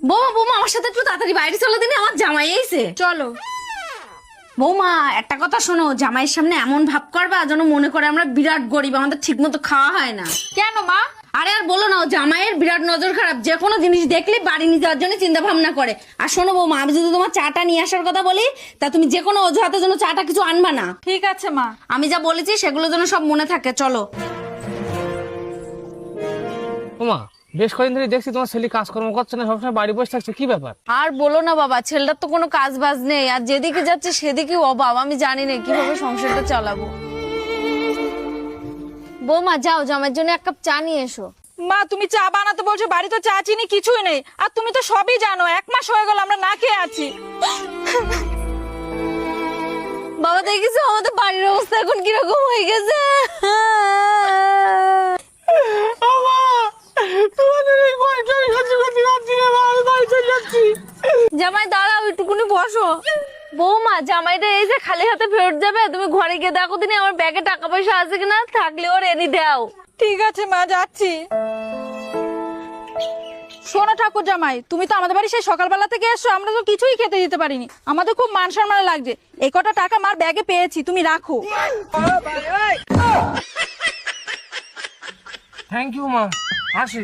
বৌমা বৌমা আমার সাথে একটু তাড়াতাড়ি বাইরে চলে দিনে, আমার জামাই এসে। চলো। বৌমা একটা কথা শোনো, জামাইয়ের সামনে এমন ভাব করবা যেন মনে করে আমরা বিরাট গরিব, আমাদের ঠিক মতো খাওয়া হয় না। কেন মা? আরে আর বলো না, ও জামাইয়ের বিরাট নজর খারাপ, যে কোনো জিনিস দেখলে বাড়ি নিয়ে যাওয়ার জন্য চিন্তা ভাবনা করে। আর শোনো বৌমা, আমি যদি তোমার চাটা নিয়ে আসার কথা বলি, তা তুমি যে কোনো অজুহাতের জন্য চাটা কিছু আনবা না। ঠিক আছে মা। আমি যা বলেছি সেগুলো যেন সব মনে থাকে। চলো। ওমা, বেশ কদিন ধরে দেখছি তোমার ছেলে কাজকর্ম করছে না, সবসময় বাড়ি বসে থাকছে, কি ব্যাপার? আর বলো না বাবা, ছেলেটার তো কোনো কাজ বাজ নেই, আর যেদিকে যাচ্ছে সেদিকে অভাব। আমি জানি না কিভাবে সংসারটা চালাবো। বৌমা যাও, জামাইয়ের জন্য এক কাপ চা নিয়ে এসো। মা তুমি চা বানাতে বলছো, বাড়ি তো চা চিনি কিছুই নেই। আর তুমি তো সবই জানো, 1 মাস হয়ে গেল আমরা না খেয়ে আছি। বাবা দেখিস আমাদের বাড়ির অবস্থা এখন কিরকম হয়ে গেছে। জামাই দাঁড়াও, একটুকুনি বসো। বৌমা জামাইটা এই যে খালি হাতে ফেরত যাবে, তুমি ঘরে গিয়ে দেখো দিনে আমার ব্যাগে টাকা পয়সা আছে কিনা, থাকলে ওর এনে দাও। ঠিক আছে মা, যাচ্ছি। শোনো ঠাকুর জামাই, তুমি তো আমাদের বাড়ি সেই সকালবেলা থেকে এসছো, আমরা তো কিছুই খেতে দিতে পারিনি। আমাদের খুব মান সম্মান লাগছে। এই কটা টাকা মার ব্যাগে পেয়েছি, তুমি রাখো। থ্যাংক ইউ মা, আসি।